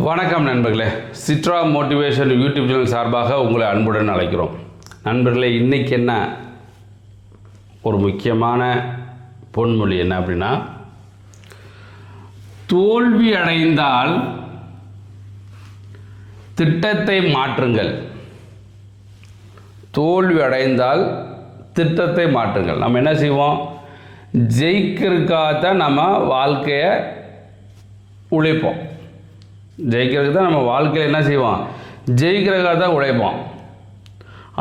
வணக்கம் நண்பர்களே, சிட்ரா motivation YouTube channel சார்பாக உங்களை அன்புடன் அழைக்கிறோம். நண்பர்களே, இன்றைக்கி என்ன ஒரு முக்கியமான பொன்மொழி என்ன அப்படின்னா, தோல்வி அடைந்தால் திட்டத்தை மாற்றுங்கள். தோல்வி அடைந்தால் திட்டத்தை மாற்றுங்கள். நம்ம என்ன செய்வோம்? ஜெயிக்கிறதுக்காகத்தான் நம்ம வாழ்க்கையை உழைப்போம். ஜெயிக்கிறதுக்கு தான் நம்ம வாழ்க்கையில் என்ன செய்வோம்? ஜெயிக்கிறதுக்காக தான் உழைப்போம்.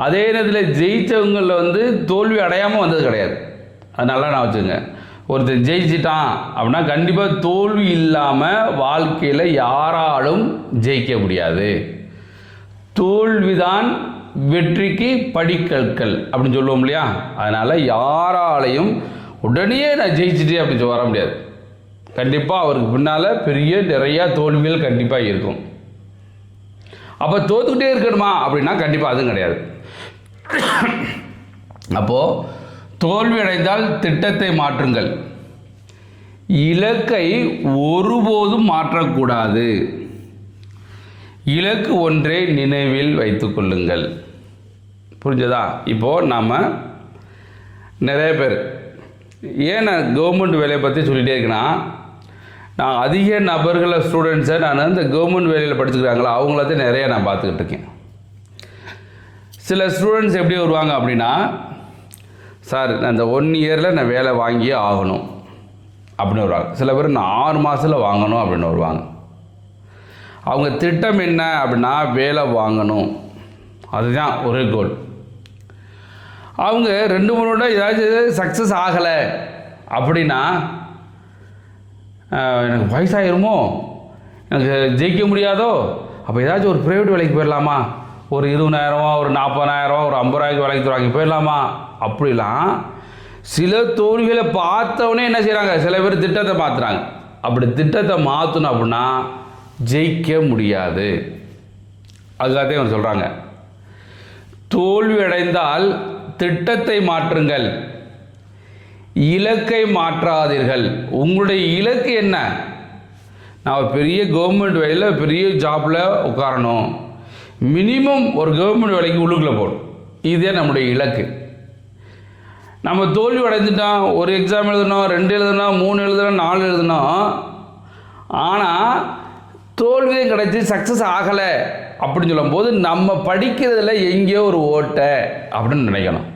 அதே நேரத்தில் ஜெயித்தவங்களில் தோல்வி அடையாமல் வந்தது கிடையாது. அதனால நான் வச்சுங்க, ஒருத்தர் ஜெயிச்சிட்டான் அப்படின்னா கண்டிப்பாக தோல்வி இல்லாமல் வாழ்க்கையில் யாராலும் ஜெயிக்க முடியாது. தோல்விதான் வெற்றிக்கு படிக்கற்கள் அப்படின்னு சொல்லுவோம் இல்லையா? அதனால் யாராலையும் உடனே நான் ஜெயிச்சிட்டே அப்படின்னு வர முடியாது. கண்டிப்பாக அவருக்கு பின்னால் நிறையா தோல்விகள் கண்டிப்பாக இருக்கும். அப்போ தோற்றுக்கிட்டே இருக்கணுமா அப்படின்னா கண்டிப்பாக அதுவும் கிடையாது. அப்போது தோல்வி அடைந்தால் திட்டத்தை மாற்றுங்கள். இலக்கை ஒருபோதும் மாற்றக்கூடாது. இலக்கு ஒன்றே நினைவில் வைத்து கொள்ளுங்கள். புரிஞ்சதா? இப்போது நாம் நிறைய பேர் ஏன் நான் கவர்மெண்ட் வேலையை பற்றி சொல்லிகிட்டே இருக்கேன்னா, நான் அதிக நபர்களை ஸ்டூடெண்ட்ஸை நான் இந்த கவர்மெண்ட் வேலையில் படிச்சுக்கிறாங்களோ அவங்கள நிறைய நான் பார்த்துக்கிட்டு இருக்கேன். சில ஸ்டூடெண்ட்ஸ் எப்படி வருவாங்க அப்படின்னா, சார் நான் இந்த 1 இயரில் நான் வேலை வாங்கியே ஆகணும் அப்படின்னு வருவாங்க. சில பேர் நான் 6 மாதத்தில் வாங்கணும் அப்படின்னு வருவாங்க. அவங்க திட்டம் என்ன அப்படின்னா வேலை வாங்கணும், அதுதான் ஒரே கோல். அவங்க 2-3 விட ஏதாச்சும் சக்ஸஸ் ஆகலை அப்படின்னா, எனக்கு வயசாகிருமோ, எனக்கு ஜெயிக்க முடியாதோ, அப்போ ஏதாச்சும் ஒரு ப்ரைவேட் வேலைக்கு போயிடலாமா, ஒரு 20,000 ஒரு 40,000 ஒரு 50,000 வேலைக்கு வாங்கி போயிடலாமா அப்படிலாம் சில தோல்விகளை பார்த்தவொடனே என்ன செய்கிறாங்க, சில பேர் திட்டத்தை மாற்றுறாங்க. அப்படி திட்டத்தை மாற்றணும் அப்படின்னா ஜெயிக்க முடியாது. அதுக்காகத்தான் இவங்க சொல்கிறாங்க, தோல்வி அடைந்தால் திட்டத்தை மாற்றுங்கள், இலக்கை மாற்றாதீர்கள். உங்களுடைய இலக்கு என்ன? நான் ஒரு பெரிய கவர்மெண்ட் வேலையில் பெரிய ஜாப்பில் உட்காரணும், மினிமம் ஒரு கவர்மெண்ட் வேலைக்கு உள்ளுக்குள்ளே போகணும், இதே நம்முடைய இலக்கு. நம்ம தோல்வி அடைஞ்சிட்டோம், ஒரு எக்ஸாம் எழுதணும், 2 எழுதணும், 3 எழுதணும், 4 எழுதணும், ஆனால் தோல்வியும் கிடைச்சி சக்ஸஸ் ஆகலை அப்படின்னு சொல்லும்போது நம்ம படிக்கிறதுல எங்கேயோ ஒரு ஓட்டை அப்படின்னு நினைக்கணும்.